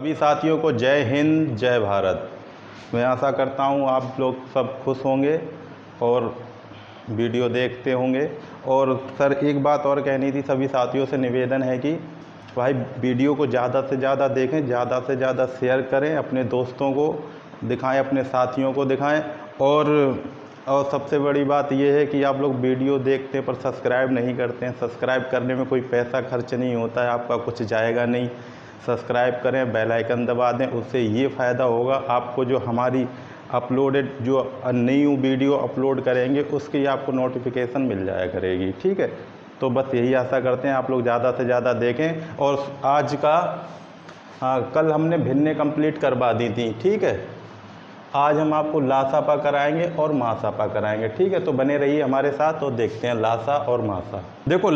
सभी साथियों को जय हिंद जय भारत। मैं आशा करता हूँ आप लोग सब खुश होंगे और वीडियो देखते होंगे। और सर एक बात और कहनी थी, सभी साथियों से निवेदन है कि भाई वीडियो को ज़्यादा से ज़्यादा देखें, ज़्यादा से ज़्यादा शेयर करें, अपने दोस्तों को दिखाएं, अपने साथियों को दिखाएं। और सबसे बड़ी बात यह है कि आप लोग वीडियो देखते पर सब्सक्राइब नहीं करते हैं। सब्सक्राइब करने में कोई पैसा खर्च नहीं होता है, आपका कुछ जाएगा नहीं। सब्सक्राइब करें, बेल आइकन दबा दें, उससे ये फ़ायदा होगा आपको, जो हमारी अपलोडेड जो न्यू वीडियो अपलोड करेंगे उसकी आपको नोटिफिकेशन मिल जाया करेगी। ठीक है, तो बस यही आशा करते हैं आप लोग ज़्यादा से ज़्यादा देखें। और आज का कल हमने भिन्नें कंप्लीट करवा दी थी। ठीक है, आज हम आपको लासापा कराएंगे और मासापा कराएंगे। ठीक है, तो बने रहिए हमारे साथ। तो देखते हैं लासा और मासा। देखो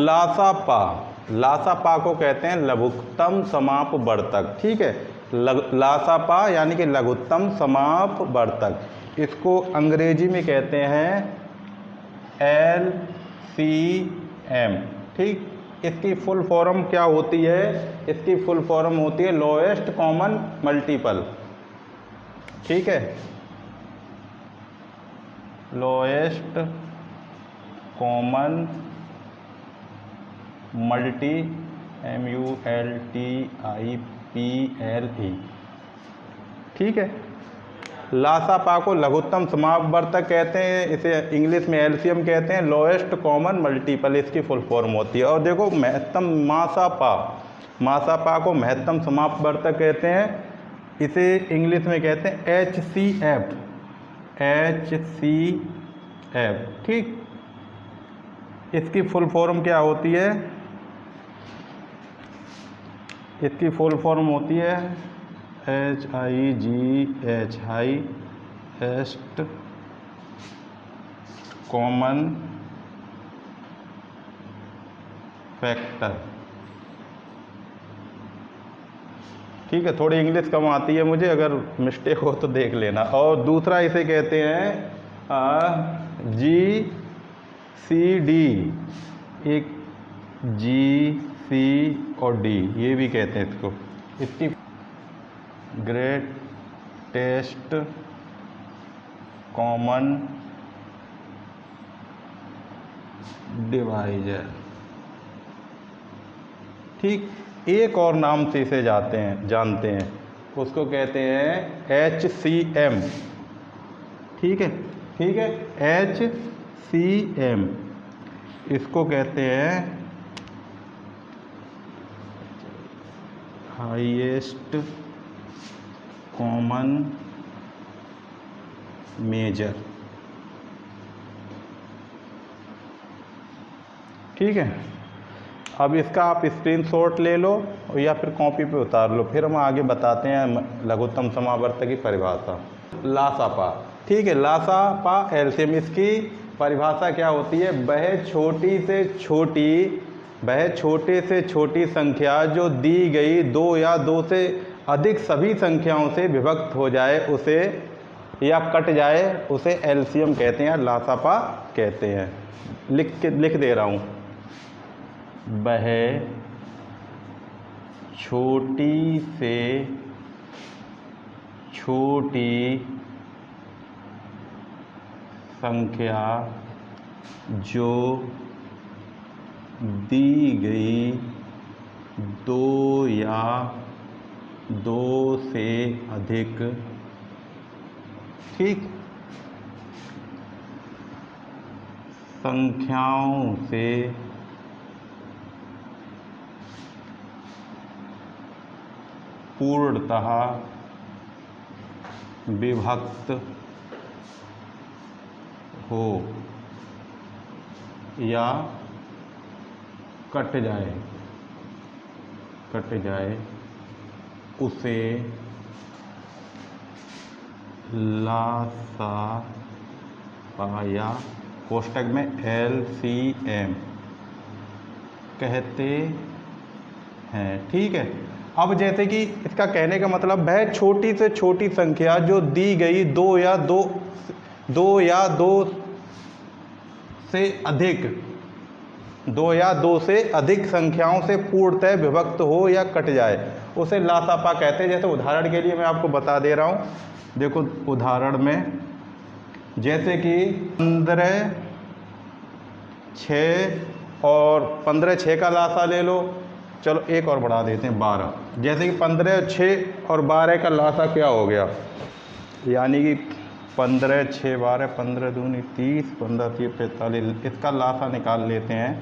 लासापा को कहते हैं लघुत्तम समाप वर्तक। ठीक है, लासापा यानी कि लघुत्तम समाप वर्तक। इसको अंग्रेजी में कहते हैं LCM। ठीक, इसकी फुल फॉर्म क्या होती है? इसकी फुल फॉर्म होती है लोएस्ट कॉमन मल्टीपल। ठीक है, लोएस्ट कॉमन मल्टीपल। ठीक है, लासापा को लघुत्तम समापवर्तक कहते हैं, इसे इंग्लिश में LCM कहते हैं, लोएस्ट कॉमन मल्टीपल इसकी फुल फॉर्म होती है। और देखो महत्तम मासापा को महत्तम समापवर्तक कहते हैं, इसे इंग्लिश में कहते हैं HCF। ठीक, इसकी फुल फॉर्म क्या होती है? इसकी फुल फॉर्म होती है HIGH, हाईएस्ट कॉमन फैक्टर। ठीक है, थोड़ी इंग्लिश कम आती है मुझे, अगर मिस्टेक हो तो देख लेना। और दूसरा इसे कहते हैं GCD, एक GC और D ये भी कहते हैं इसको। इसकी ग्रेटेस्ट कॉमन डिवाइजर। ठीक, एक और नाम से इसे जानते हैं, उसको कहते हैं HCM। ठीक है, HCM इसको कहते हैं हाईएस्ट कॉमन मेजर। ठीक है, अब इसका आप स्क्रीनशॉट ले लो या फिर कॉपी पे उतार लो, फिर हम आगे बताते हैं लघुत्तम समावर्तक की परिभाषा। लासापा। ठीक है, लासापा LCM, इसकी परिभाषा क्या होती है? वह छोटे से छोटी संख्या जो दी गई दो या दो से अधिक सभी संख्याओं से विभक्त हो जाए उसे या कट जाए उसे LCM कहते हैं, लासापा कहते हैं। लिख दे रहा हूँ, वह छोटी से छोटी संख्या जो दी गई दो या दो से अधिक, ठीक, संख्याओं से पूर्णतः विभक्त हो या कट जाए उसे लासापा या कोष्ठक में LCM कहते हैं। ठीक है, अब जैसे कि इसका कहने का मतलब है छोटी से छोटी संख्या जो दी गई दो या दो से अधिक, दो या दो से अधिक संख्याओं से पूर्णतः विभक्त हो या कट जाए उसे लासापा कहते हैं। जैसे उदाहरण के लिए मैं आपको बता दे रहा हूँ, देखो उदाहरण में जैसे कि 15 6 और 15 6 का लासा ले लो, चलो एक और बढ़ा देते हैं 12। जैसे कि 15 6 और 12 का लासा क्या हो गया, यानी कि 15 6 12, 15 दूनी 30, 15 3 45, इसका लासा निकाल लेते हैं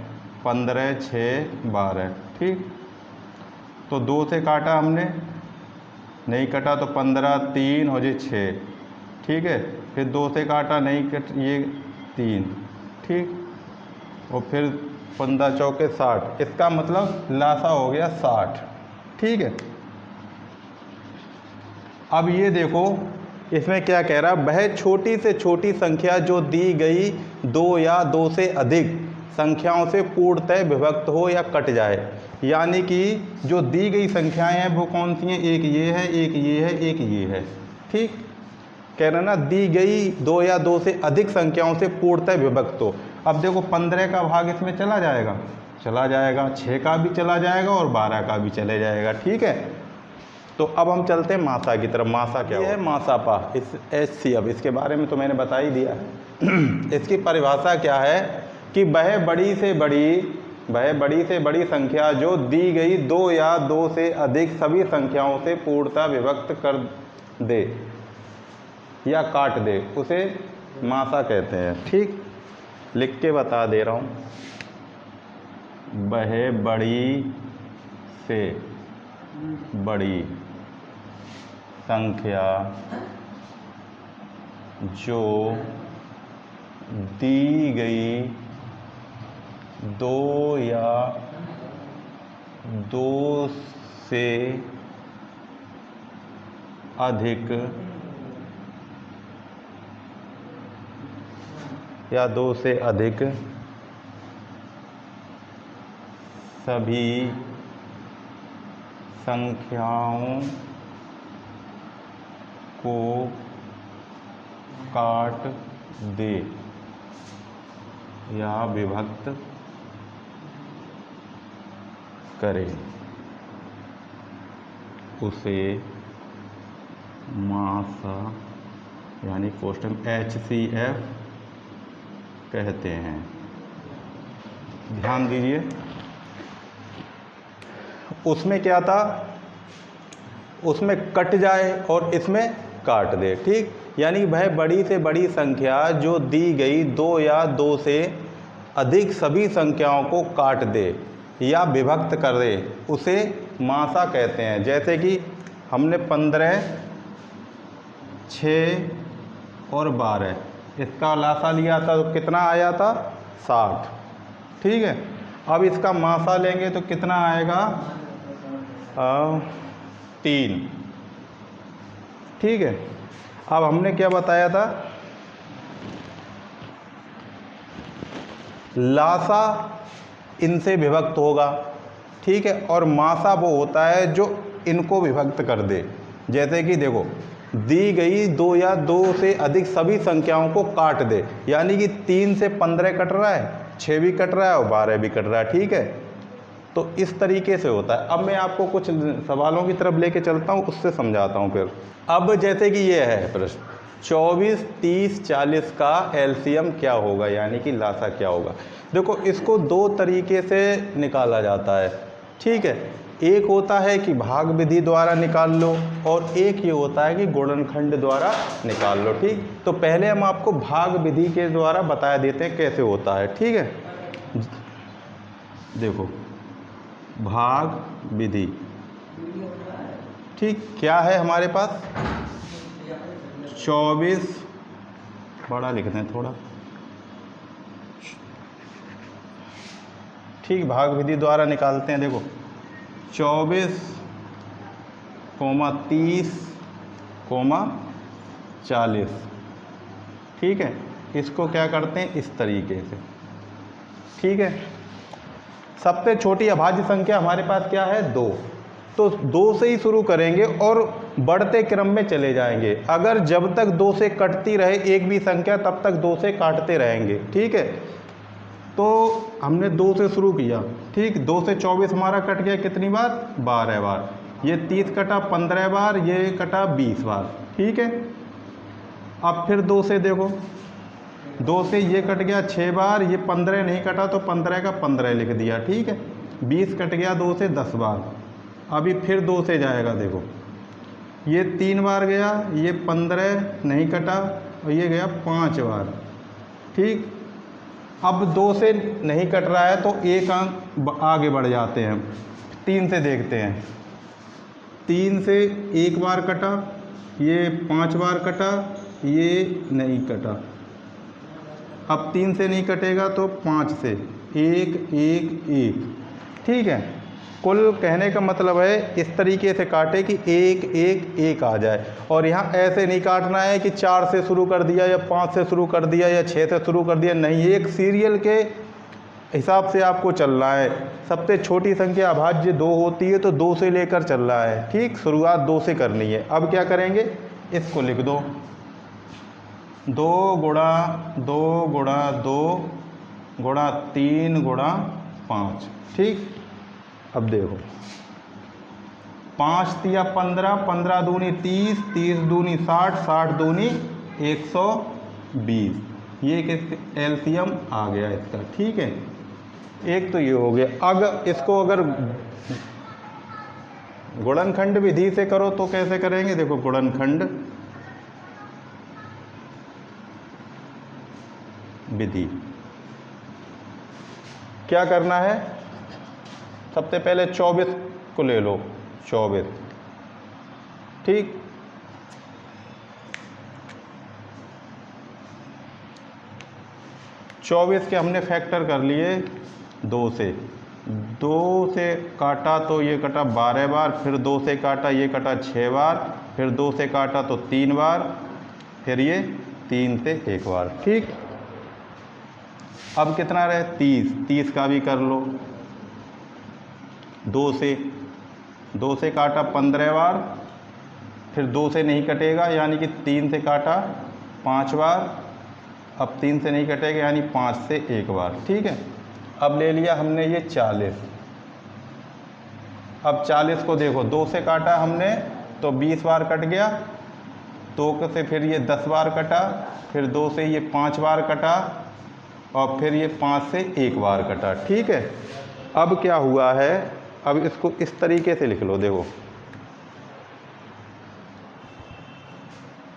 15 6 12। ठीक, तो 2 से काटा हमने, नहीं कटा तो 15 3 हो जाए 6। ठीक है, फिर 2 से काटा, नहीं कट, ये 3। ठीक, और फिर 15 चौके 60, इसका मतलब लासा हो गया 60। ठीक है, अब ये देखो इसमें क्या कह रहा है, वह छोटी से छोटी संख्या जो दी गई 2 या 2 से अधिक संख्याओं से पूर्णतः विभक्त हो या कट जाए। यानी कि जो दी गई संख्याएं हैं वो कौन सी हैं, एक ये है, एक ये है, एक ये है। ठीक, कह रहा ना, दी गई 2 या 2 से अधिक संख्याओं से पूर्णतः विभक्त हो। अब देखो 15 का भाग इसमें चला जाएगा, 6 का भी चला जाएगा और 12 का भी चले जाएगा। ठीक है, तो अब हम चलते हैं मासा की तरफ। मासा क्या है, मासापा, इस HCF, इसके बारे में तो मैंने बता ही दिया है। इसकी परिभाषा क्या है कि वह बड़ी से बड़ी संख्या जो दी गई 2 या 2 से अधिक सभी संख्याओं से पूर्णतः विभक्त कर दे या काट दे, उसे मासा कहते हैं। ठीक, लिख के बता दे रहा हूँ, वह बड़ी से बड़ी संख्या जो दी गई 2 या 2 से अधिक सभी संख्याओं को काट दे या विभक्त करे, उसे मासा यानी कोष्टक HCF कहते हैं। ध्यान दीजिए, उसमें क्या था, उसमें कट जाए और इसमें काट दे। ठीक, यानी वह बड़ी से बड़ी संख्या जो दी गई 2 या 2 से अधिक सभी संख्याओं को काट दे या विभक्त कर दे, उसे मासा कहते हैं। जैसे कि हमने 15 6 और 12 इसका लासा लिया था तो कितना आया था, 60। ठीक है, अब इसका मासा लेंगे तो कितना आएगा, 3। ठीक है, अब हमने क्या बताया था, लासा इनसे विभक्त होगा। ठीक है, और मासा वो होता है जो इनको विभक्त कर दे। जैसे कि देखो, दी गई 2 या 2 से अधिक सभी संख्याओं को काट दे, यानी कि 3 से 15 कट रहा है, 6 भी कट रहा है और 12 भी कट रहा है। ठीक है, तो इस तरीके से होता है। अब मैं आपको कुछ सवालों की तरफ लेके चलता हूँ, उससे समझाता हूँ फिर। अब जैसे कि ये है प्रश्न, 24 30 40 का LCM क्या होगा, यानी कि लासा क्या होगा। देखो, इसको 2 तरीके से निकाला जाता है। ठीक है, एक होता है कि भाग विधि द्वारा निकाल लो और एक ये होता है कि गुणनखंड द्वारा निकाल लो। ठीक, तो पहले हम आपको भाग विधि के द्वारा बता देते हैं कैसे होता है। ठीक है, देखो भाग विधि, ठीक, क्या है हमारे पास, 24, बड़ा लिखते हैं थोड़ा। ठीक, भाग विधि द्वारा निकालते हैं। देखो 24, 30, 40। ठीक है, इसको क्या करते हैं इस तरीके से। ठीक है, सबसे छोटी अभाज्य संख्या हमारे पास क्या है, 2। तो 2 से ही शुरू करेंगे और बढ़ते क्रम में चले जाएंगे। अगर जब तक 2 से कटती रहे एक भी संख्या, तब तक 2 से काटते रहेंगे। ठीक है, तो हमने 2 से शुरू किया। ठीक, 2 से 24 हमारा कट गया कितनी बार, 12 बार। ये 30 कटा 15 बार, ये कटा 20 बार, ठीक है। अब फिर 2 से देखो, 2 से ये कट गया 6 बार, ये 15 नहीं कटा तो 15 का 15 लिख दिया, ठीक है। 20 कट गया 2 से 10 बार। अभी फिर 2 से जाएगा, देखो ये 3 बार गया, ये 15 नहीं कटा और ये गया 5 बार, ठीक। अब 2 से नहीं कट रहा है तो एक अंक आगे बढ़ जाते हैं, 3 से देखते हैं। 3 से 1 बार कटा, ये 5 बार कटा, ये नहीं कटा। अब 3 से नहीं कटेगा तो 5 से 1 1 1, ठीक है। कुल कहने का मतलब है इस तरीके से काटे कि 1 1 1 आ जाए। और यहाँ ऐसे नहीं काटना है कि 4 से शुरू कर दिया या 5 से शुरू कर दिया या 6 से शुरू कर दिया, नहीं, एक सीरियल के हिसाब से आपको चलना है। सबसे छोटी संख्या अभाज्य 2 होती है तो 2 से लेकर चल रहा है, ठीक। शुरुआत 2 से करनी है। अब क्या करेंगे, इसको लिख दो, 2 गुणा 2 गुणा 2 गुणा 3 गुणा 5, ठीक। अब देखो 5 तिया 15, 15 दूनी 30, 30 दूनी 60, 60 दूनी 120, ये एलसीएम आ गया इसका, ठीक है। एक तो ये हो गया। अगर इसको अगर गुणनखंड विधि से करो तो कैसे करेंगे, देखो गुणनखंड विधि क्या करना है, सबसे पहले 24 को ले लो, 24, ठीक। चौबीस के हमने फैक्टर कर लिए 2 से। 2 से काटा तो ये कटा 12 बार, फिर 2 से काटा ये कटा 6 बार, फिर 2 से काटा तो 3 बार, फिर ये 3 से 1 बार, ठीक। अब कितना रहे, 30, 30 का भी कर लो। 2 से काटा 15 बार, फिर 2 से नहीं कटेगा यानी कि 3 से काटा 5 बार, अब 3 से नहीं कटेगा यानी 5 से 1 बार, ठीक है। अब ले लिया हमने ये 40। अब 40 को देखो, 2 से काटा हमने तो 20 बार कट गया, 2 से फिर ये 10 बार कटा, फिर 2 से ये 5 बार कटा और फिर ये 5 से 1 बार कटा, ठीक है। अब क्या हुआ है, अब इसको इस तरीके से लिख लो, देखो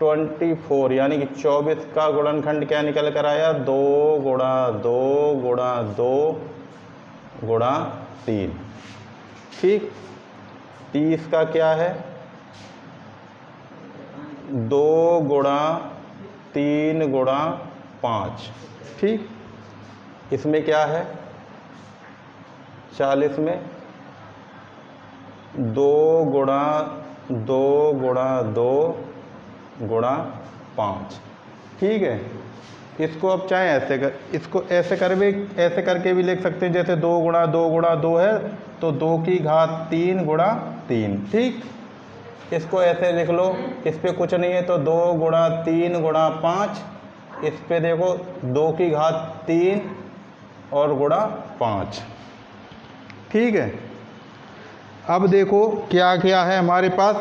24 यानी कि 24 का गुणनखंड क्या निकल कर आया, 2 गुणा 2 गुणा 2 गुणा 3, ठीक। 30 का क्या है, 2 गुणा 3 गुणा 5, ठीक। इसमें क्या है, 40 में 2 गुणा 2 गुणा 2 गुणा 5, ठीक है। इसको अब चाहे ऐसे कर, इसको ऐसे करके भी लिख सकते हैं, जैसे 2 गुणा 2 गुणा 2 है तो 2 की घात 3 गुणा 3, ठीक। इसको ऐसे लिख लो, इस पे कुछ नहीं है तो 2 गुणा 3 गुणा 5, इस पे देखो 2 की घात 3 और गुणा 5, ठीक है। अब देखो क्या क्या है हमारे पास,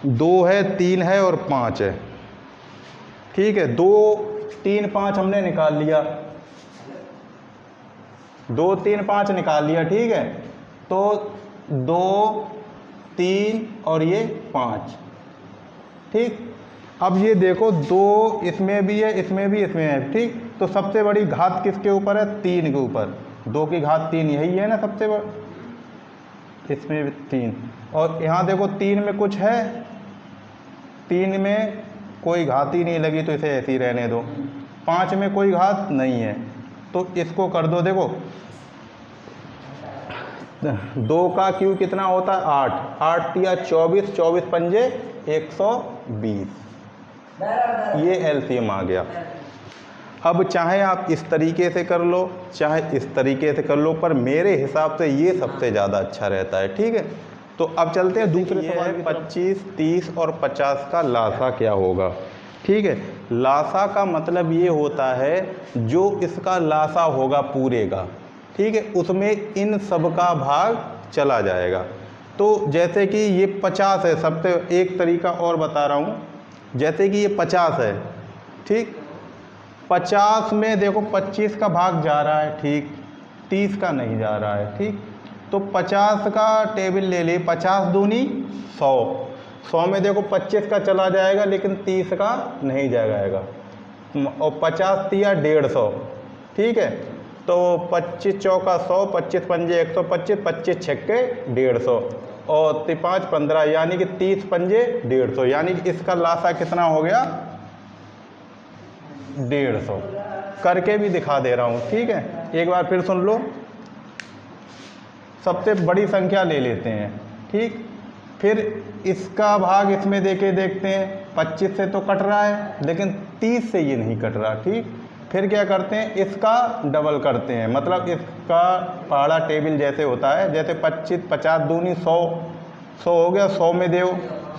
2 है 3 है और 5 है, ठीक है। 2 3 5 हमने निकाल लिया, 2 3 5 निकाल लिया, ठीक है। तो 2 3 और ये 5, ठीक। अब ये देखो 2 इसमें भी है, इसमें भी, इसमें है, ठीक। तो सबसे बड़ी घात किसके ऊपर है, 3 के ऊपर। 2 की घात 3 यही है ना सबसे बड़ा, इसमें भी 3। और यहाँ देखो 3 में कुछ है, 3 में कोई घात ही नहीं लगी तो इसे ऐसे ही रहने दो। 5 में कोई घात नहीं है तो इसको कर दो, देखो 2 का क्यू कितना होता है, 8, 8 तिया 24, 24 पंजे 120, ये एलसीएम आ गया। अब चाहे आप इस तरीके से कर लो चाहे इस तरीके से कर लो, पर मेरे हिसाब से ये सबसे ज़्यादा अच्छा रहता है, ठीक है। तो अब चलते हैं दूसरे सवाल की तरफ। 25, 30 और 50 का लासा क्या होगा, ठीक है। लासा का मतलब ये होता है जो इसका लासा होगा पूरे का, ठीक है, उसमें इन सब का भाग चला जाएगा। तो जैसे कि ये 50 है, सबसे एक तरीका और बता रहा हूँ। जैसे कि ये 50 है, ठीक, 50 में देखो 25 का भाग जा रहा है, ठीक, 30 का नहीं जा रहा है, ठीक। तो 50 का टेबल ले लिए, 50 दूनी 100, 100 में देखो 25 का चला जाएगा लेकिन 30 का नहीं जाएगा, और 50 तिया 150, ठीक है। तो 25 चौका 100, 25 पंजे 125, 25 छक्के 150, और 5 15, यानी कि 30 पंजे 150, यानी कि इसका लासा कितना हो गया 150। करके भी दिखा दे रहा हूँ, ठीक है, एक बार फिर सुन लो। सबसे बड़ी संख्या ले लेते हैं, ठीक, फिर इसका भाग इसमें देके देखते हैं। 25 से तो कट रहा है लेकिन 30 से ये नहीं कट रहा, ठीक। फिर क्या करते हैं, इसका डबल करते हैं, मतलब इसका पहाड़ा टेबल जैसे होता है, जैसे 25 50 दूनी 100, 100 हो गया, 100 में दो,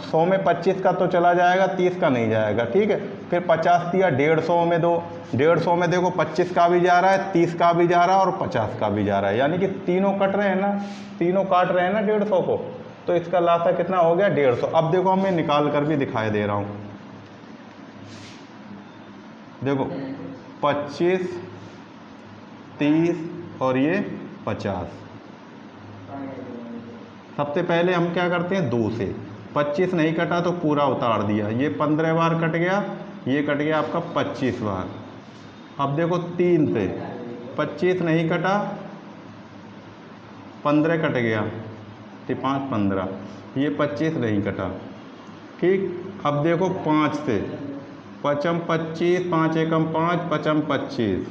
100 में 25 का तो चला जाएगा, 30 का नहीं जाएगा, ठीक है। फिर 50 दिया 150 में दो, 150 में देखो 25 का भी जा रहा है, 30 का भी जा रहा है और 50 का भी जा रहा है, यानी कि तीनों कट रहे हैं ना, तीनों काट रहे हैं ना 150 को। तो इसका लासा कितना हो गया 150। अब देखो मैं निकाल कर भी दिखाई दे रहा हूँ, देखो 25 30 और ये 50। सबसे पहले हम क्या करते हैं, 2 से 25 नहीं कटा तो पूरा उतार दिया, ये 15 बार कट गया, ये कट गया आपका 25 बार। अब देखो 3 से 25 नहीं कटा, 15 कट गया, 5 15, ये 25 नहीं कटा, ठीक। अब देखो 5 से, 5 25, 5 एकम 5, 5 25,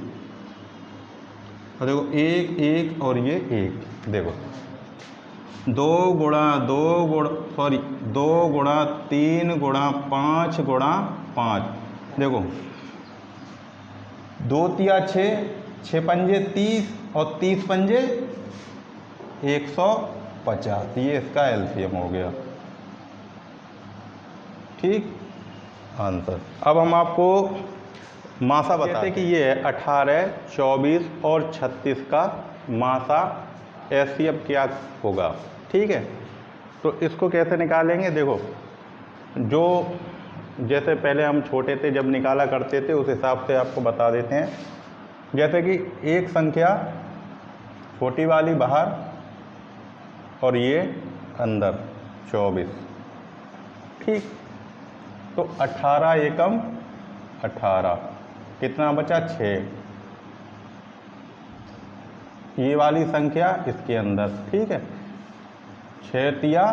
और देखो 1 1 और ये 1, देखो 2 गुणा 3 गुणा 5 गुणा 5, देखो 2 तिया 6, 6 पंजे 30 और 30 पंजे 150, ये इसका एलसीएम हो गया, ठीक, आंसर। अब हम आपको मासा बताते हैं कि ये है 18, 24 और 36 का मासा एलसीएम क्या होगा, ठीक है। तो इसको कैसे निकालेंगे, देखो जो जैसे पहले हम छोटे थे जब निकाला करते थे उस हिसाब से आपको बता देते हैं। जैसे कि एक संख्या छोटी वाली बाहर और ये अंदर 24, ठीक। तो 18 एकम 18, कितना बचा 6, ये वाली संख्या इसके अंदर, ठीक है, 6 तिया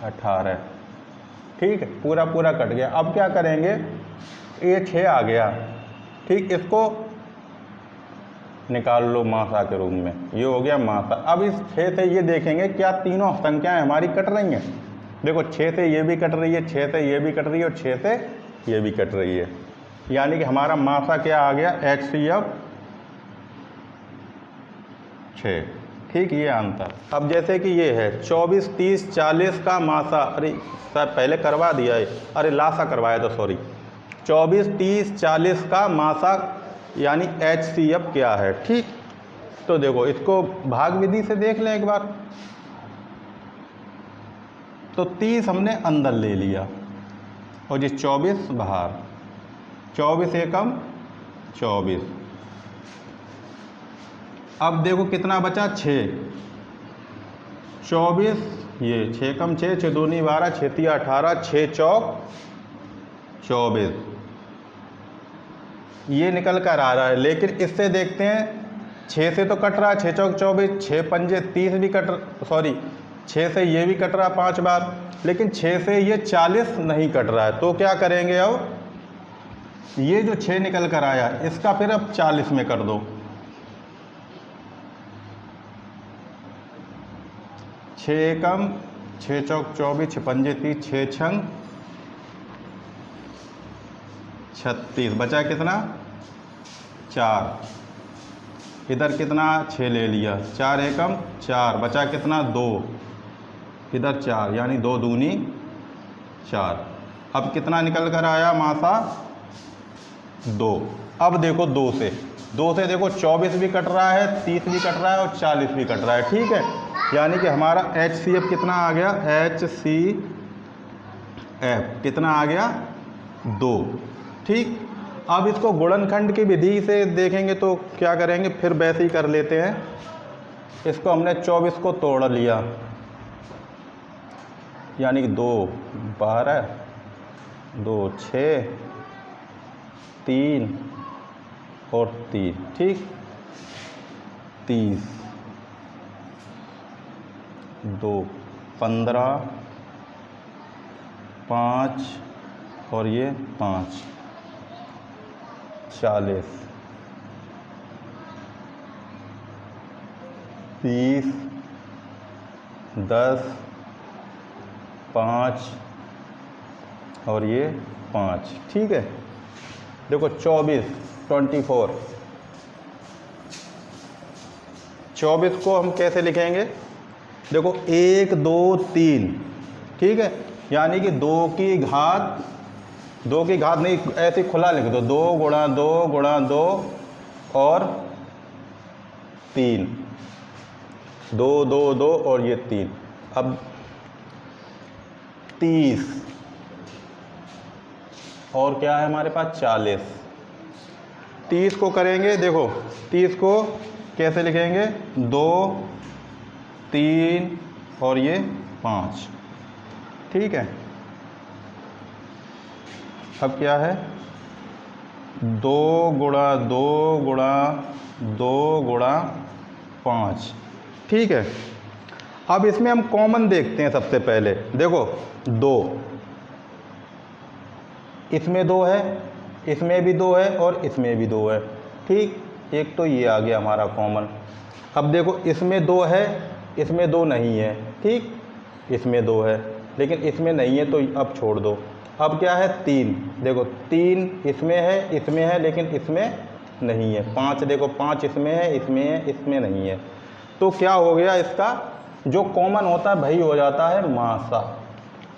18, ठीक है, पूरा पूरा कट गया। अब क्या करेंगे, ये 6 आ गया, ठीक, इसको निकाल लो मासा के रूप में, ये हो गया मासा। अब इस 6 से ये देखेंगे क्या तीनों संख्याएं हमारी कट रही हैं, देखो 6 से ये भी कट रही है, 6 से ये भी कट रही है और 6 से ये भी कट रही है, यानी कि हमारा मासा क्या आ गया HCF 6, ठीक, ये आंसर। अब जैसे कि ये है 24 30 40 का मासा, अरे सर पहले करवा दिया है, अरे लासा करवाया था, सॉरी। 24 30 40 का मासा यानी HCF क्या है, ठीक। तो देखो इसको भाग विधि से देख लें एक बार। तो 30 हमने अंदर ले लिया और ये 24 बाहर, 24 एकम 24। अब देखो कितना बचा 6, 24, ये 6 कम 6, 6 दूनी 12, 6 तिया 18, 6 चौक 24, ये निकल कर आ रहा है। लेकिन इससे देखते हैं 6 से तो कट रहा है, 6 चौक 24, 6 पंजे 30 भी कट, सॉरी 6 से ये भी कट रहा है 5 बार, लेकिन 6 से ये 40 नहीं कट रहा है। तो क्या करेंगे, अब ये जो 6 निकल कर आया इसका फिर अब 40 में कर दो, 6 एकम 6 चौक 24, 6 पंजे 30, 6 छंग 36, बचा कितना 4, इधर कितना 6 ले लिया, 4 एकम 4, बचा कितना 2, इधर 4, यानी 2 दूनी 4। अब कितना निकल कर आया मासा 2। अब देखो 2 से देखो 24 भी कट रहा है, 30 भी कट रहा है और 40 भी कट रहा है, ठीक है। यानी कि हमारा HCF कितना आ गया, HCF कितना आ गया 2। ठीक, अब इसको गुणनखंड की विधि से देखेंगे तो क्या करेंगे, फिर वैसे ही कर लेते हैं। इसको हमने 24 को तोड़ लिया, यानी कि 2 12 2 6 3 और 3, ठीक 30 2 15 5 और ये 5 40 30 10 5 और ये 5, ठीक है। देखो 24 24 को हम कैसे लिखेंगे, देखो 1 2 3, ठीक है, यानी कि 2 की घात नहीं, ऐसे खुला लिख दो, 2 गुणा 2 गुणा 2 और 3, 2 2 2 और ये 3। अब 30 और क्या है हमारे पास 40। 30 को करेंगे, देखो 30 को कैसे लिखेंगे, 2 3 और ये 5, ठीक है। अब क्या है, 2 गुणा 2 गुणा 2 गुणा 5, ठीक है। अब इसमें हम कॉमन देखते हैं सबसे पहले, देखो 2, इसमें 2 है, इसमें भी 2 है और इसमें भी 2 है, ठीक, एक तो ये आ गया हमारा कॉमन। अब देखो इसमें 2 है, इसमें 2 नहीं है, ठीक, इसमें 2 है लेकिन इसमें नहीं है, तो अब छोड़ दो। अब क्या है 3, देखो 3 इसमें है लेकिन इसमें नहीं है। 5, देखो 5 इसमें है, इसमें नहीं है। तो क्या हो गया, इसका जो कॉमन होता है वही हो जाता है मासा।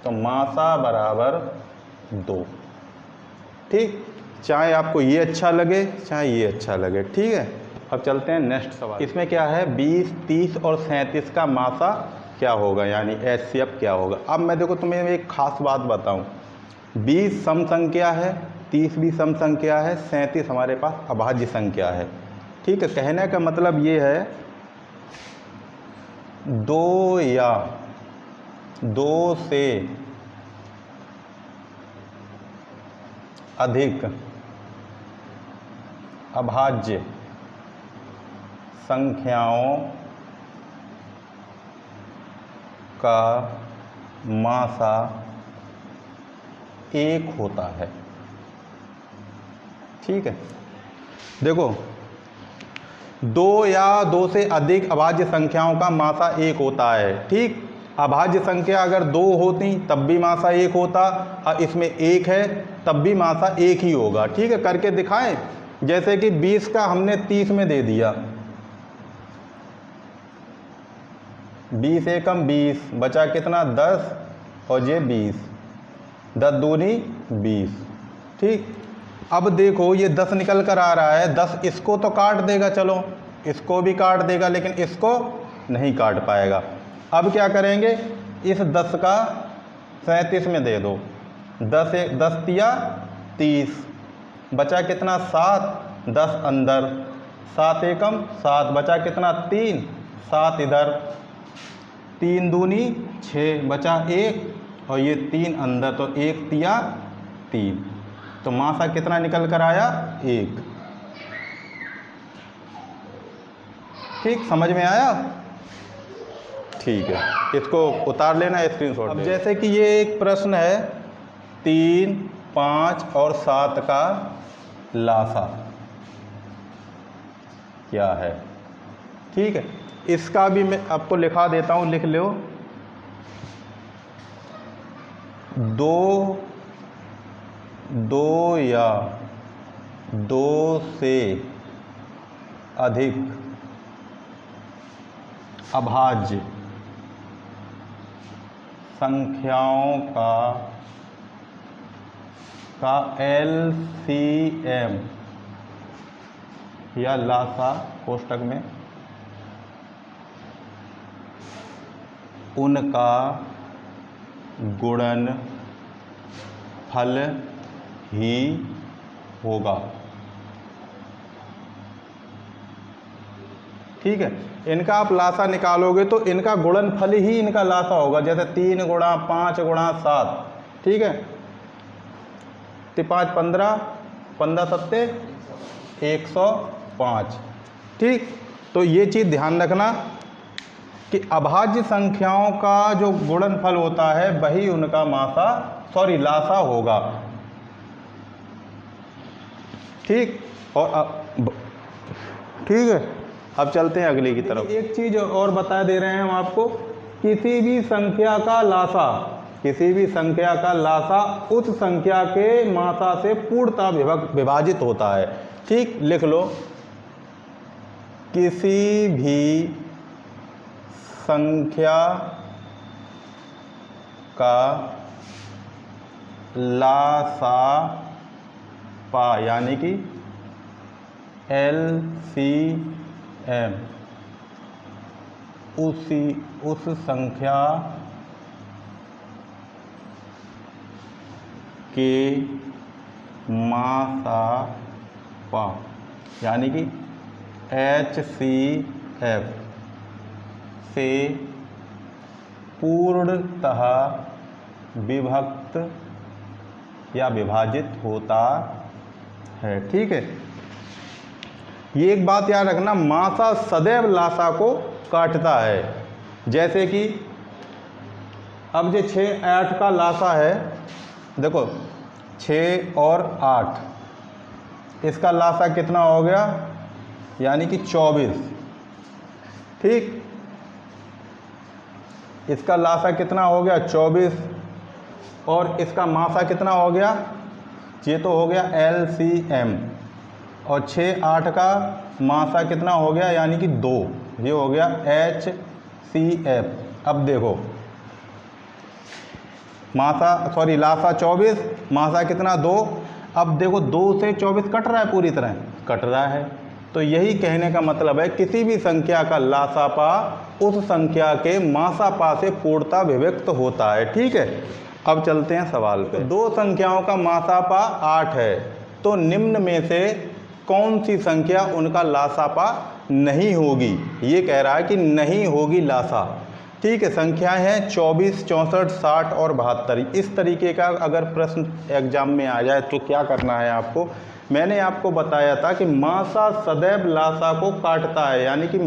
तो मासा बराबर 2, ठीक, चाहे आपको ये अच्छा लगे चाहे ये अच्छा लगे, ठीक है। अब चलते हैं नेक्स्ट सवाल। इसमें क्या है, 20 30 और 37 का मासा क्या होगा, यानी HCF क्या होगा। अब मैं देखो तुम्हें एक खास बात बताऊं, 20 सम संख्या है, 30 भी सम संख्या है, 37 हमारे पास अभाज्य संख्या है, ठीक है। कहने का मतलब ये है 2 या 2 से अधिक अभाज्य संख्याओं का मासा 1 होता है, ठीक है। देखो 2 या 2 से अधिक अभाज्य संख्याओं का मासा 1 होता है, ठीक। अभाज्य संख्या अगर 2 होती तब भी मासा 1 होता, और इसमें 1 है तब भी मासा 1 ही होगा, ठीक है। करके दिखाएं, जैसे कि 20 का हमने 30 में दे दिया, 20 एकम 20, बचा कितना 10 और ये 20, 10 दूनी 20, ठीक। अब देखो ये 10 निकल कर आ रहा है, 10 इसको तो काट देगा, चलो इसको भी काट देगा लेकिन इसको नहीं काट पाएगा। अब क्या करेंगे, इस 10 का 37 में दे दो, 10 तिया 30, बचा कितना 7, 10 अंदर, 7 एकम 7, बचा कितना 3, 7 इधर, 3 दूनी 6, बचा 1 और ये 3 अंदर, तो 1 तिया 3, तो मासा कितना निकल कर आया 1, ठीक, समझ में आया, ठीक है। इसको उतार लेना स्क्रीनशॉट। अब जैसे कि ये एक प्रश्न है, 3 5 और 7 का लासा क्या है, ठीक है। इसका भी मैं आपको लिखा देता हूँ, लिख लो, 2 या 2 से अधिक अभाज्य संख्याओं का LCM या लासा कोष्टक में उनका गुणनफल ही होगा। ठीक है, इनका आप लासा निकालोगे तो इनका गुणनफल ही इनका लासा होगा। जैसे 3 गुणा 5 गुणा 7, ठीक है, 5 15, 15 सत्ते 105। ठीक, तो ये चीज़ ध्यान रखना कि अभाज्य संख्याओं का जो गुणनफल होता है वही उनका लासा होगा। ठीक, और ठीक है, अब चलते हैं अगले की तरफ। एक चीज़ और बता दे रहे हैं हम आपको, किसी भी संख्या का लासा उस संख्या के मासा से पूर्णतः विभाजित होता है। ठीक, लिख लो, किसी भी संख्या का लासा पा यानी कि LCM उस संख्या के मासा पा यानी कि HCF से पूर्णतः विभक्त या विभाजित होता है। ठीक है, ये एक बात याद रखना, मासा सदैव लासा को काटता है। जैसे कि अब जो 6 8 का लासा है, देखो 6 और 8, इसका लासा कितना हो गया, यानी कि 24। ठीक, इसका लासा कितना हो गया 24, और इसका मासा कितना हो गया, ये तो हो गया LCM, और 6 8 का मासा कितना हो गया, यानी कि 2, ये हो गया HCF। अब देखो लासा 24, मासा कितना 2। अब देखो 2 से 24 कट रहा है, पूरी तरह कट रहा है। तो यही कहने का मतलब है, किसी भी संख्या का लासापा उस संख्या के मासापा से पूर्णतः विभक्त होता है। ठीक है, अब चलते हैं सवाल पे। 2 संख्याओं का मासापा 8 है, तो निम्न में से कौन सी संख्या उनका लासापा नहीं होगी। ये कह रहा है कि नहीं होगी लासा। ठीक है, संख्याएं हैं 24, 64, 60 और 72। इस तरीके का अगर प्रश्न एग्जाम में आ जाए तो क्या करना है आपको, मैंने आपको बताया था कि मासा सदैव लासा को काटता है, यानी कि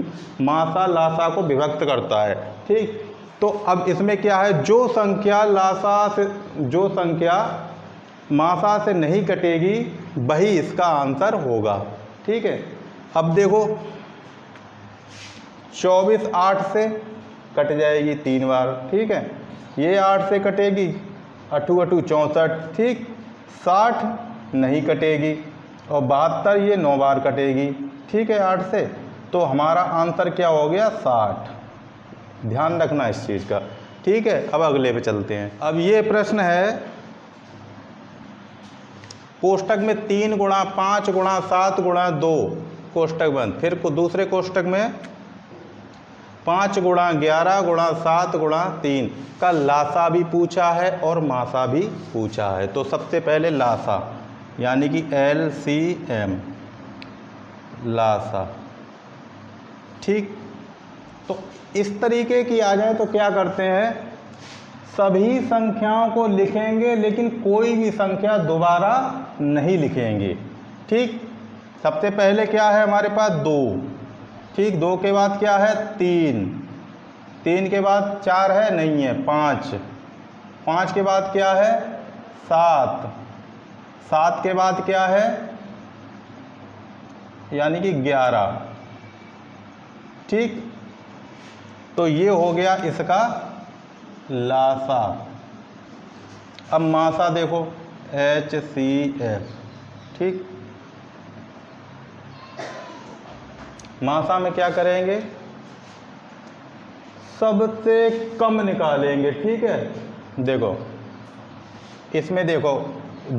मासा लासा को विभक्त करता है। ठीक, तो अब इसमें क्या है, जो संख्या मासा से नहीं कटेगी वही इसका आंसर होगा। ठीक है, अब देखो 24 8 से कट जाएगी 3 बार। ठीक है, ये 8 से कटेगी, 8 8 64। ठीक, 60 नहीं कटेगी, और 72 ये 9 बार कटेगी। ठीक है, 8 से, तो हमारा आंसर क्या हो गया 60। ध्यान रखना इस चीज़ का। ठीक है, अब अगले पे चलते हैं। अब ये प्रश्न है, कोष्टक में 3 गुणा 5 गुणा 7 गुणा 2 कोष्टक बंद, फिर दूसरे कोष्टक में 5 गुणा 11 गुणा 7 गुणा 3 का लासा भी पूछा है और मासा भी पूछा है। तो सबसे पहले लासा यानी कि LCM लासा। ठीक, तो इस तरीके की आ जाए तो क्या करते हैं, सभी संख्याओं को लिखेंगे लेकिन कोई भी संख्या दोबारा नहीं लिखेंगे। ठीक, सबसे पहले क्या है हमारे पास 2। ठीक, 2 के बाद क्या है 3, 3 के बाद 4 है, नहीं है 5, 5 के बाद क्या है 7, 7 के बाद क्या है यानी कि 11। ठीक, तो ये हो गया इसका लासा। अब मासा देखो HCF। ठीक, मासा में क्या करेंगे, सबसे कम निकालेंगे। ठीक है, देखो इसमें देखो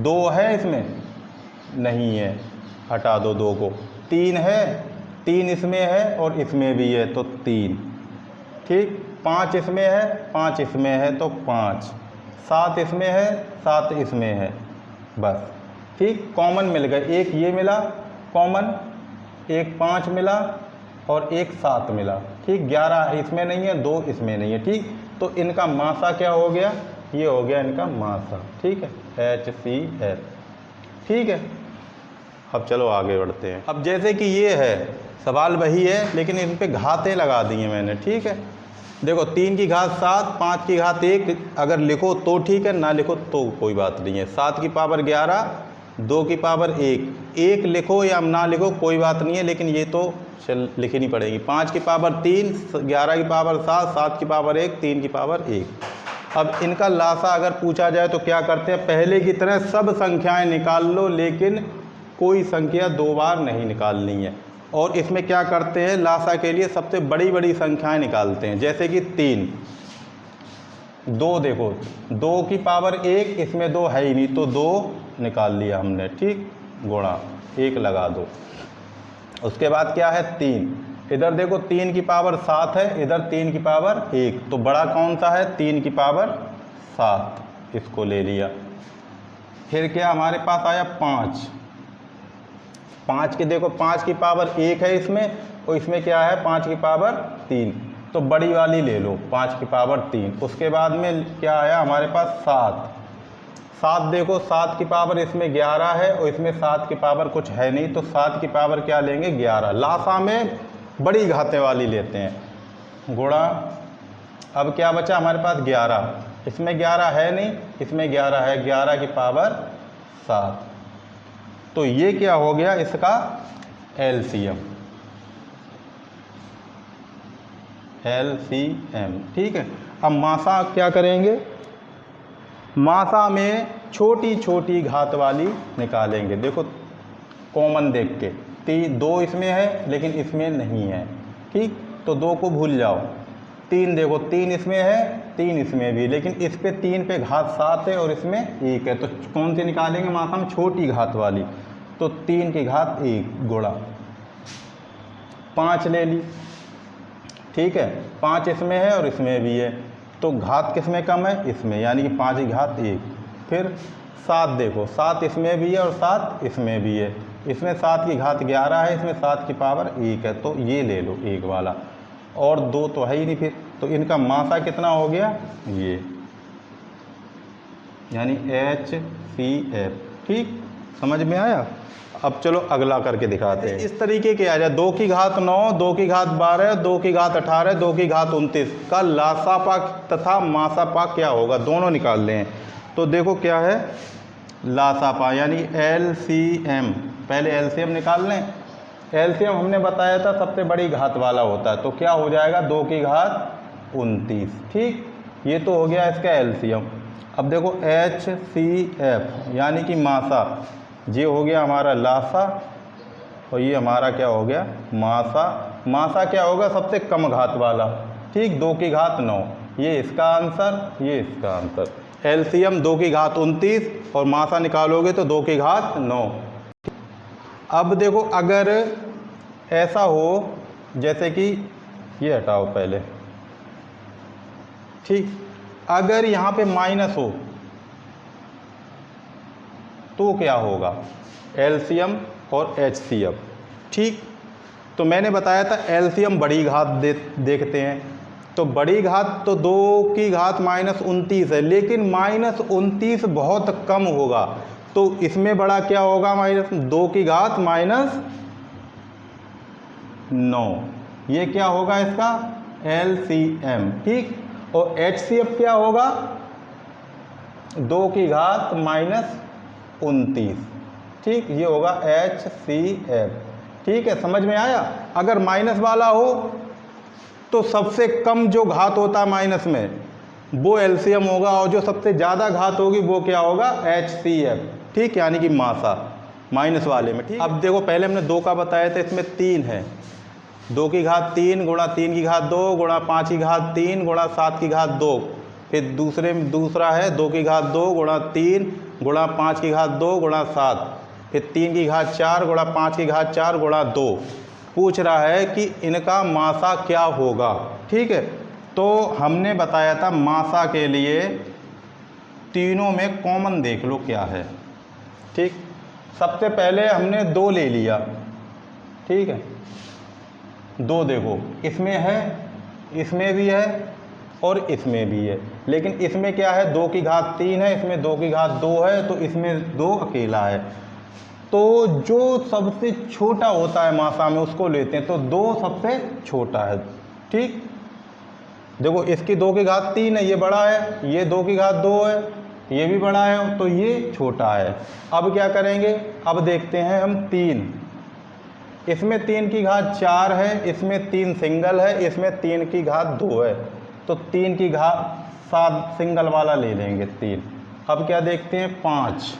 2 है, इसमें नहीं है, हटा दो 2 को। 3 है, 3 इसमें है और इसमें भी है, तो 3। ठीक, 5 इसमें है, 5 इसमें है तो 5, 7 इसमें है, 7 इसमें है, बस। ठीक, कॉमन मिल गए, एक ये मिला कॉमन, एक 5 मिला और एक 7 मिला। ठीक, 11 इसमें नहीं है, 2 इसमें नहीं है। ठीक, तो इनका मासा क्या हो गया, ये हो गया इनका मासा। ठीक है, HCl। ठीक है, अब चलो आगे बढ़ते हैं। अब जैसे कि ये है, सवाल वही है लेकिन इन पे घातें लगा दी हैं मैंने। ठीक है, देखो 3 की घात 7, 5 की घात 1, अगर लिखो तो ठीक है, ना लिखो तो कोई बात नहीं है। 7 की पावर 11, 2 की पावर 1, 1 लिखो या ना लिखो कोई बात नहीं है, लेकिन ये तो लिखनी पड़ेगी। 5 की पावर 3, 11 की पावर 7, 7 की पावर 1, 3 की पावर 1। अब इनका लासा अगर पूछा जाए तो क्या करते हैं, पहले की तरह सब संख्याएं निकाल लो, लेकिन कोई संख्या 2 बार नहीं निकालनी है। और इसमें क्या करते हैं, लासा के लिए सबसे बड़ी बड़ी संख्याएं निकालते हैं। जैसे कि 3, 2 देखो 2 की पावर 1, इसमें 2 है ही नहीं तो 2 निकाल लिया हमने। ठीक, गुणा 1 लगा दो। उसके बाद क्या है 3, इधर देखो 3 की पावर 7 है, इधर 3 की पावर 1, तो बड़ा कौन सा है, 3 की पावर 7, इसको ले लिया। फिर क्या हमारे पास आया 5, 5 की देखो 5 की पावर 1 है इसमें, और इसमें क्या है 5 की पावर 3, तो बड़ी वाली ले लो 5 की पावर 3। उसके बाद में क्या आया हमारे पास 7, 7 देखो 7 की पावर इसमें 11 है और इसमें 7 की पावर कुछ है नहीं, तो 7 की पावर क्या लेंगे 11। लासा में बड़ी घाते वाली लेते हैं, गुणा। अब क्या बचा हमारे पास 11, इसमें 11 है नहीं, इसमें 11 है, 11 की पावर 7। तो ये क्या हो गया इसका LCM। ठीक है, अब मासा क्या करेंगे, मासा में छोटी छोटी घात वाली निकालेंगे। देखो कॉमन देख के, 2 इसमें है लेकिन इसमें नहीं है। ठीक, तो 2 को भूल जाओ। 3 देखो 3 इसमें है, 3 इसमें भी, लेकिन इस पे 3 पे घात 7 है और इसमें 1 है, तो कौन सी निकालेंगे मासा में, छोटी घात वाली। तो 3 की घात 1 गुणा 5 ले ली। ठीक है, 5 इसमें है और इसमें भी है, तो घात किस में कम है, इसमें, यानी कि 5 की घात 1। फिर 7 देखो 7 इसमें भी है और 7 इसमें भी है, इसमें 7 की घात 11 है, इसमें 7 की पावर 1 है, तो ये ले लो 1 वाला, और 2 तो है ही नहीं फिर, तो इनका मासा कितना हो गया ये, यानी HCl। ठीक, समझ में आया। अब चलो अगला करके दिखाते हैं। इस तरीके के आ जाए 2 की घात 9, 2 की घात 12, 2 की घात 18, 2 की घात 29 का लासा पाक तथा मासा पाक क्या होगा, दोनों निकाल लें। तो देखो क्या है लासा पाक, यानी LCM। पहले LCM निकाल लें। LCM हमने बताया था सबसे बड़ी घात वाला होता है, तो क्या हो जाएगा 2 की घात 29। ठीक, ये तो हो गया इसका LCM। अब देखो HCF यानी कि मासा, ये हो गया हमारा लासा और ये हमारा क्या हो गया मासा। मासा क्या होगा सबसे कम घात वाला। ठीक, 2 की घात 9, ये इसका आंसर, ये इसका आंसर। LCM 2 की घात 29 और मासा निकालोगे तो 2 की घात 9। अब देखो अगर ऐसा हो जैसे कि ये हटाओ पहले। ठीक, अगर यहाँ पे माइनस हो तो क्या होगा, LCM और HCF। ठीक, तो मैंने बताया था LCM बड़ी घात देखते हैं, तो बड़ी घात तो 2 की घात -29 है, लेकिन -29 बहुत कम होगा, तो इसमें बड़ा क्या होगा 2 की घात -9, ये क्या होगा इसका LCM। ठीक, और HCF क्या होगा 2 की घात -29। ठीक, ये होगा HCF। ठीक है, समझ में आया। अगर माइनस वाला हो तो सबसे कम जो घात होता है माइनस में वो LCM होगा, और जो सबसे ज़्यादा घात होगी वो क्या होगा HCF। ठीक, यानी कि मासा माइनस वाले में। ठीक, अब देखो पहले हमने 2 का बताया था, इसमें 3 है, 2 की घात 3 गुणा 3 की घात 2 गुणा 5 की घात 3 गुणा 7 की घात 2। फिर दूसरा है 2 की घात 2 गुणा 3 गुणा 5 की घात 2 गुणा 7, फिर 3 की घात 4 गुणा 5 की घात 4 गुणा 2। पूछ रहा है कि इनका मासा क्या होगा। ठीक है, तो हमने बताया था मासा के लिए तीनों में कॉमन देख लो क्या है। ठीक, सबसे पहले हमने 2 ले लिया। ठीक है, 2 देखो इसमें है, इसमें भी है और इसमें भी है, लेकिन इसमें क्या है 2 की घात 3 है, इसमें 2 की घात 2 है, तो इसमें 2 अकेला है। तो जो सबसे छोटा होता है मासा में उसको लेते हैं, तो 2 सबसे छोटा है। ठीक, देखो इसकी 2 की घात 3 है, ये बड़ा है, ये 2 की घात 2 है, ये भी बड़ा है, तो ये छोटा है। अब क्या करेंगे, अब देखते हैं हम 3, इसमें 3 की घात 4 है, इसमें 3 सिंगल है, इसमें 3 की घात 2 है, तो 3 की घात 7 सिंगल वाला ले लेंगे 3। अब क्या देखते हैं 5,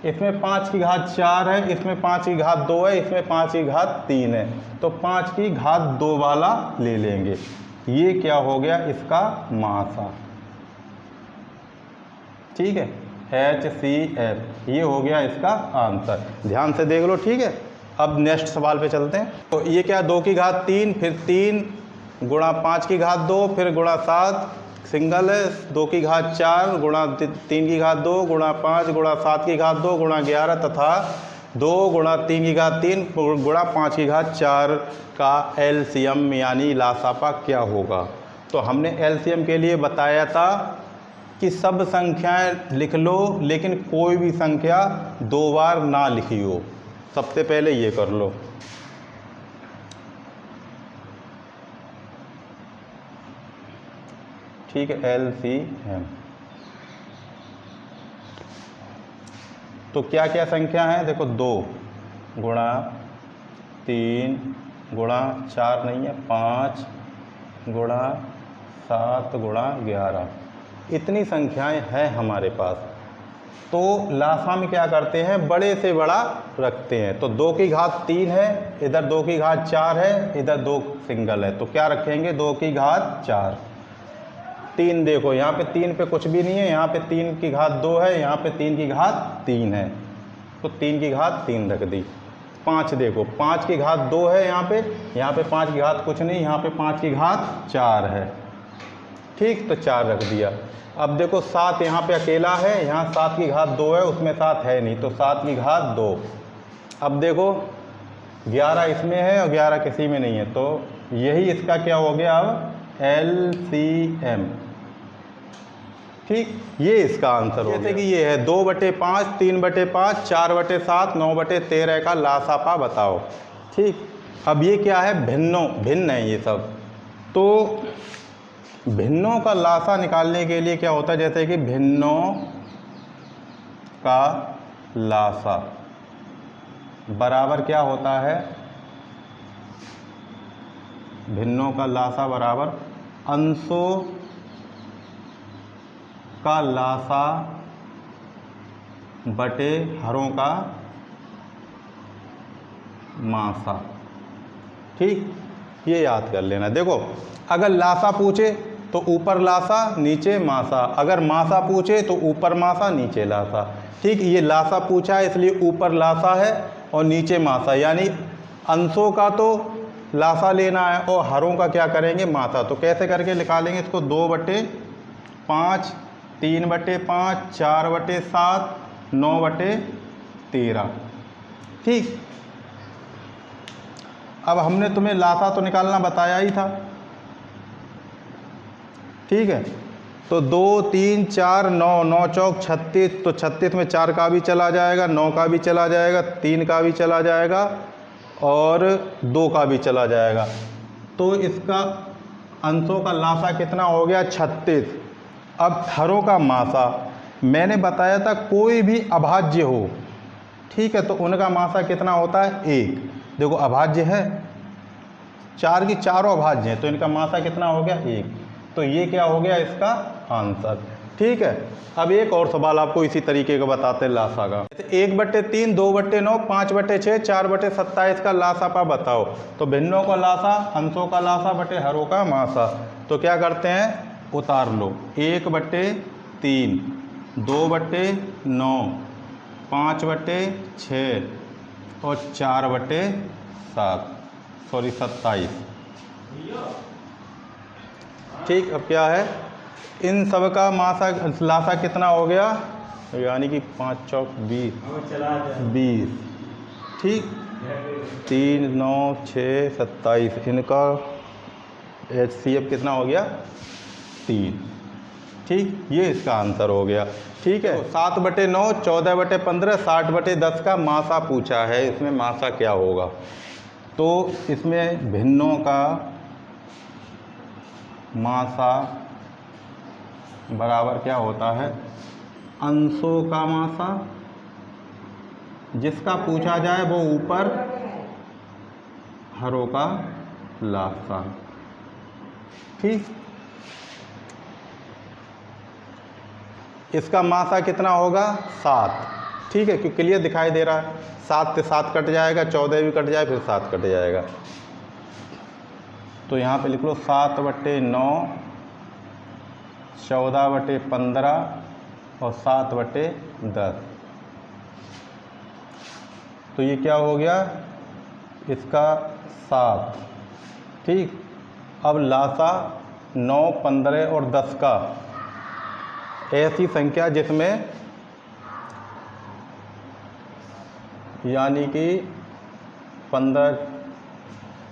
इसमें 5 की घात 4 है, इसमें 5 की घात 2 है, इसमें 5 की घात 3 है, तो 5 की घात 2 वाला ले लेंगे। ये क्या हो गया इसका मासा। ठीक है, HCF, ये हो गया इसका आंसर। ध्यान से देख लो। ठीक है, अब नेक्स्ट सवाल पे चलते हैं। तो ये क्या 2 की घात 3, फिर 3 गुणा 5 की घात 2, फिर गुणा 7 सिंगल है, 2 की घात 4 गुणा 3 की घात 2 गुणा 5 गुणा 7 की घात 2 गुणा 11 तथा 2 गुणा 3 की घात 3 गुणा 5 की घात 4 का LCM यानी लासापा क्या होगा। तो हमने LCM के लिए बताया था कि सब संख्याएं लिख लो, लेकिन कोई भी संख्या 2 बार ना लिखियो। सबसे पहले ये कर लो। ठीक है, LCM। तो क्या क्या संख्या है देखो, 2 गुणा 3 गुणा 4 नहीं है, 5 गुणा 7 गुणा 11, इतनी संख्याएं हैं हमारे पास। तो लासा में क्या करते हैं, बड़े से बड़ा रखते हैं। तो 2 की घात 3 है, इधर 2 की घात 4 है, इधर 2 सिंगल है, तो क्या रखेंगे 2 की घात 4। 3 देखो यहाँ पे 3 पे कुछ भी नहीं है, यहाँ पे 3 की घात 2 है, यहाँ पे 3 की घात 3 है, तो 3 की घात 3 रख दी। 5 देखो 5 की घात 2 है, यहाँ पे 5 की घात कुछ नहीं, यहाँ पे 5 की घात 4 है। ठीक, तो 4 रख दिया। अब देखो 7 यहाँ पे अकेला है, यहाँ 7 की घात 2 है, उसमें 7 है नहीं, तो 7 की घात 2। अब देखो 11 इसमें है और 11 किसी में नहीं है, तो यही इसका क्या हो गया अब LCM। ठीक, ये इसका आंसर हो गया। जैसे कि ये है 2/5, 3/5, 4/7, 9/13 का लासापा बताओ। ठीक, अब ये क्या है, भिन्न है ये सब। तो भिन्नों का लासा निकालने के लिए क्या होता है, जैसे कि भिन्नों का लासा बराबर क्या होता है, भिन्नों का लासा बराबर अंशों का लासा बटे हरों का मासा। ठीक, ये याद कर लेना। देखो अगर लासा पूछे तो ऊपर लासा नीचे मासा, अगर मासा पूछे तो ऊपर मासा नीचे लासा। ठीक, ये लासा पूछा है इसलिए ऊपर लासा है और नीचे मासा, यानी अंशों का तो लासा लेना है और हरों का क्या करेंगे मासा। तो कैसे करके निकालेंगे इसको, 2/5, 3/5, 4/7, 9/13। ठीक, अब हमने तुम्हें लासा तो निकालना बताया ही था। ठीक है, तो 2, 3, 4, 9, 9 चौक 36, तो 36 में 4 का भी चला जाएगा, 9 का भी चला जाएगा, 3 का भी चला जाएगा और 2 का भी चला जाएगा। तो इसका अंशों का लासा कितना हो गया 36। अब हरों का मासा मैंने बताया था कोई भी अभाज्य हो, ठीक है, तो उनका मासा कितना होता है 1। देखो अभाज्य है, 4 की चारों अभाज्य हैं, तो इनका मासा कितना हो गया 1। तो ये क्या हो गया इसका आंसर। ठीक है, अब एक और सवाल आपको इसी तरीके का बताते हैं लासा का। 1/3, 2/9, 5/6, 4/27 का लासापा बताओ। तो भिन्नों का लासा, अंशों का लासा बटे हरों का मासा। तो क्या करते हैं, उतार लो। 1/3, 2/9, 5/6 और 4/7, सॉरी 27। ठीक, अब क्या है, इन सब का मासा लासा कितना हो गया, यानी कि 5 चौक 20, ठीक, 3 9 6 27, इनका HCF कितना हो गया 3, ठीक, ये इसका आंसर हो गया। ठीक है, 7/9 14/15 60/10 का मासा पूछा है, इसमें मासा क्या होगा, तो इसमें भिन्नों का मासा बराबर क्या होता है, अंशों का मासा, जिसका पूछा जाए वो ऊपर, हरों का लासा, ठीक। इसका मासा कितना होगा 7, ठीक है, क्योंकि क्लियर दिखाई दे रहा है, 7 से 7 कट जाएगा, 14 भी कट जाए, फिर 7 कट जाएगा, तो यहाँ पे लिख लो 7/9 14/15 और 7/10, तो ये क्या हो गया इसका 7, ठीक। अब लासा 9 15 और 10 का, ऐसी संख्या जिसमें यानी कि 15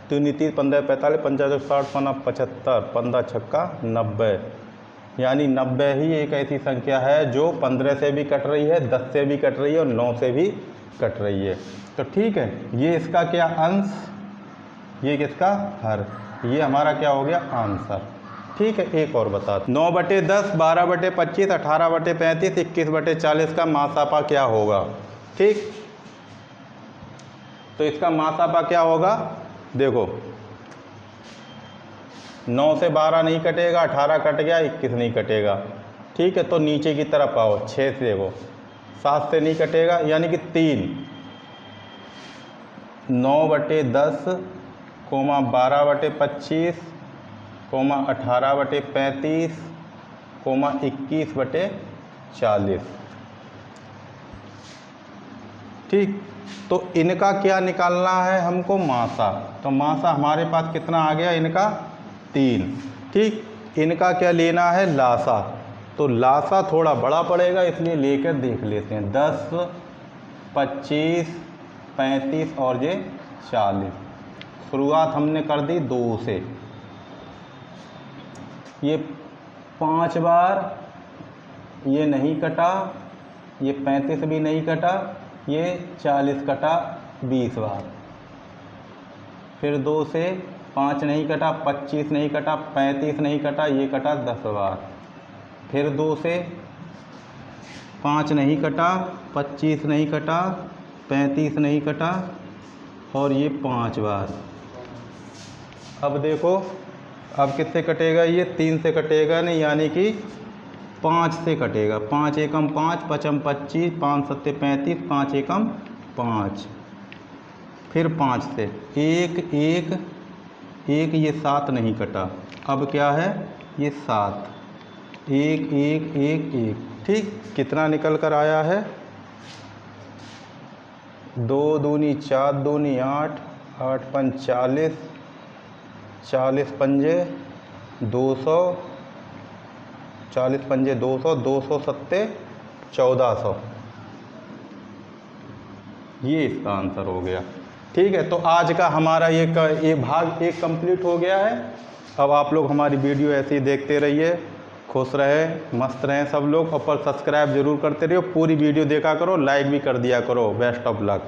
3 3 15 45 50 60 75 15 छक्का 90, यानी 90 ही एक ऐसी संख्या है जो 15 से भी कट रही है, 10 से भी कट रही है और 9 से भी कट रही है। तो ठीक है, ये इसका क्या अंश, ये किसका हर, ये हमारा क्या हो गया आंसर। ठीक है, एक और बता, 9/10 12/25 18/35 21/40 का मासापा क्या होगा, ठीक। तो इसका मासापा क्या होगा, देखो 9 से 12 नहीं कटेगा, 18 कट गया, 21 नहीं कटेगा, ठीक है। तो नीचे की तरफ आओ, 6 से देखो, 7 से नहीं कटेगा, यानी कि 3, 9/10 12/25 18/35 21/40, ठीक। तो इनका क्या निकालना है हमको मासा, तो मासा हमारे पास कितना आ गया इनका 3, ठीक। इनका क्या लेना है लासा, तो लासा थोड़ा बड़ा पड़ेगा, इसलिए लेकर देख लेते हैं, 10 25 35 और ये 40, शुरुआत हमने कर दी 2 से, ये 5 बार, ये नहीं कटा, ये 35 भी नहीं कटा, ये 40 कटा 20 बार, फिर 2 से 5 नहीं कटा, 25 नहीं कटा, 35 नहीं कटा, ये कटा 10 बार, फिर 2 से 5 नहीं कटा, 25 नहीं कटा, 35 नहीं कटा और ये 5 बार। अब देखो, अब किससे कटेगा, ये 3 से कटेगा नहीं, यानी कि 5 से कटेगा, 5 एकम 5 पचम 25 5 सत्ते 35 5 एकम 5, फिर 5 से 1 1 1, ये 7 नहीं कटा, अब क्या है ये 7 1 1 1 1, ठीक। कितना निकल कर आया है, 2 दूनी 4 दूनी 8 8 5 40 40 पंजे 200 40 पंजे 200 200 सत्ते 1400, ये इसका आंसर हो गया। ठीक है, तो आज का हमारा ये भाग 1 कंप्लीट हो गया है। अब आप लोग हमारी वीडियो ऐसे ही देखते रहिए, खुश रहें मस्त रहें सब लोग, और सब्सक्राइब जरूर करते रहिए, पूरी वीडियो देखा करो, लाइक भी कर दिया करो। Best of luck.